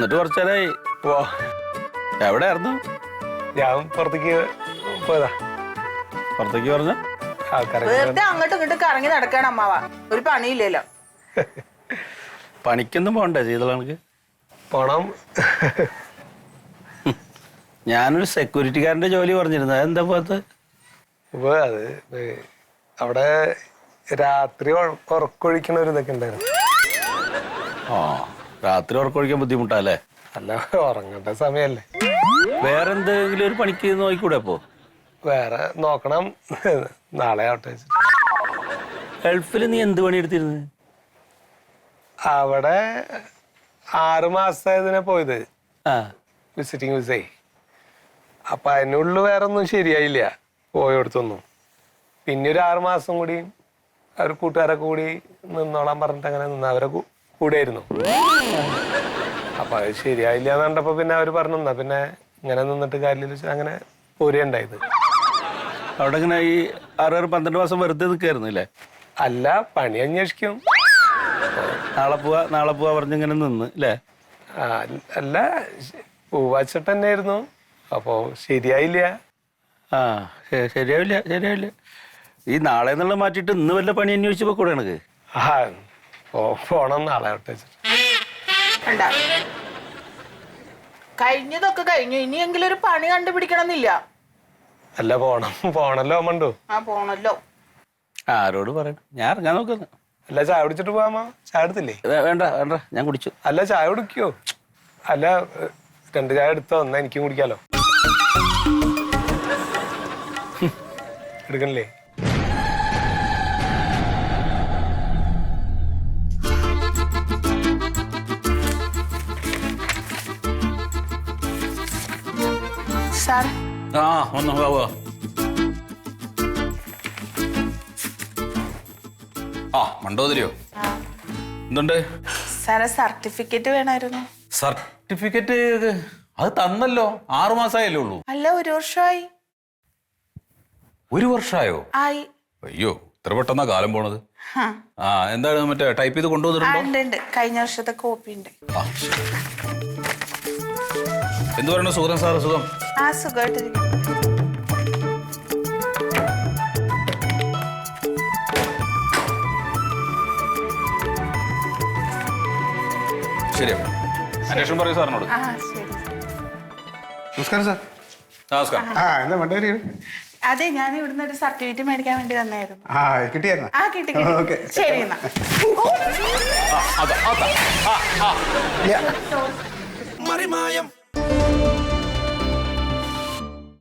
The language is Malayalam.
വന്നിട്ട് കുറച്ചേരായി. എവിടെയായിരുന്നു? ഞാൻ പുറത്തേക്ക് പോയതാ. പുറത്തേക്ക് പറഞ്ഞ വെറുതെ അങ്ങോട്ടും ഇങ്ങോട്ടും കറങ്ങി നടക്കണം അമ്മാവ. ഒരു പണിയില്ലല്ലോ. പണിക്കൊന്നും പോണ്ടേ ചെയ്തോളാనికి? പോണം. ഞാനൊരു സെക്യൂരിറ്റിക്കാരന്റെ ജോലി പറഞ്ഞിരുന്നു. അതെന്താ പോകത്ത്? ഇപ്പൊ അത് അവിടെ രാത്രി ഉറക്കൊഴിക്കണ ഒരു ഇതൊക്കെ ഉണ്ടായിരുന്നു. ആ, രാത്രി ഉറക്കൊഴിക്കാൻ ബുദ്ധിമുട്ടല്ലേ? അല്ല, ഉറങ്ങേണ്ട സമയല്ലേ. വേറെന്തെങ്കിലും ഒരു പണിക്ക് നോക്കിക്കൂടെ അപ്പോ? വേറെ നോക്കണം, നാളെ ആവട്ടെ. ഗൾഫിൽ നീ എന്ത് പണി എടുത്തിരുന്നു? അവിടെ 6 മാസമായതിനെ പോയത്, ആ, വിസിറ്റിംഗ് വിസേ. അപ്പൊ അതിനുള്ളിൽ വേറെ ഒന്നും ശരിയായില്ല പോയടുത്തൊന്നും. പിന്നെ ഒരു 6 മാസം കൂടി അവർ കൂട്ടുകാരൊക്കെ കൂടി നിന്നോളാൻ പറഞ്ഞിട്ട് അങ്ങനെ നിന്ന് അവരെ കൂടെയായിരുന്നു. അപ്പൊ അത് ശരിയായില്ല എന്ന് കണ്ടപ്പോ പിന്നെ അവര് പറഞ്ഞു തന്നാ പിന്നെ ഇങ്ങനെ നിന്നിട്ട് കാര്യമില്ല, അങ്ങനെ പോരുണ്ടായത്. അവിടെ ഇങ്ങനെ ഈ 6-12 മാസം വെറുതെ നിൽക്കായിരുന്നു അല്ലേ? അല്ല, പണി അന്വേഷിക്കും. നാളെ പോവാ പറഞ്ഞിങ്ങനെ നിന്ന് അല്ലേ? അല്ല, പൂവാച്ചിട്ട് തന്നെയായിരുന്നു. അപ്പൊ ശരിയായില്ല. ആ, ശരിയാവില്ല. ഈ നാളെ എന്നുള്ള മാറ്റിയിട്ട് ഇന്ന് വല്ല പണി അന്വേഷിച്ചപ്പോ കൂടെ എനക്ക് പോണം, നാളെ ആവട്ടെ. കഴിഞ്ഞതൊക്കെ കഴിഞ്ഞു, ഇനിയെങ്കിലും ഒരു പണി കണ്ടുപിടിക്കണം എന്നില്ല. അല്ല, പോണല്ലോ മണ്ടു. ആ, പോണല്ലോ. ആരോട് പറയണം? ഞാൻ ഇറങ്ങാൻ നോക്കുന്നു. അല്ല, ചായ കുടിച്ചിട്ട് പോവാമോ? ചായ എടുത്തില്ലേ? വേണ്ട ഞാൻ കുടിച്ചു. അല്ല, ചായ കുടിക്കോ? അല്ല, 2 ചായ എടുത്തോ, എന്നാ എനിക്കും കുടിക്കാലോ. എടുക്കണില്ലേ? സാർ. ആ, വന്നോ. ആ, മണ്ടോതിരിയോ? എന്തുണ്ട് സാറെ, സർട്ടിഫിക്കറ്റ് വേണമായിരുന്നു. സർട്ടിഫിക്കറ്റ് അത് തന്നല്ലോ. 6 മാസമായല്ലേ ഉള്ളൂ. അല്ല, 1 വർഷമായി. 1 വർഷമായോ? ആയി. അയ്യോ, ഇത്ര പെട്ടെന്നാ കാലം പോണത്. ആ, എന്താണ് മറ്റേ ടൈപ്പ് ചെയ്ത് കൊണ്ടുവന്നിട്ടുണ്ടോ? ഉണ്ട്, കഴിഞ്ഞ വർഷത്തെ കോപ്പി ഉണ്ട്. ആ, ശരി. എന്ത് പറയണു സുഖം സാറ്? സുഖം. ആ, സുഖമായിട്ടിരിക്കും. ശരി, അന്വേഷണം പറയൂ സാറിനോട്. ആ, ശരി. നമസ്കാരം സാർ. നമസ്കാരം. എന്താ വണ്ടി? അതെ, ഞാൻ ഇവിടുന്ന് ഒരു സർട്ടിഫിക്കറ്റ് മേടിക്കാൻ വേണ്ടി വന്നായിരുന്നു. കിട്ടിയായിരുന്നു? ആ, കിട്ടി. ഓക്കെ, ശരി എന്നാ. അതാ മറിമായം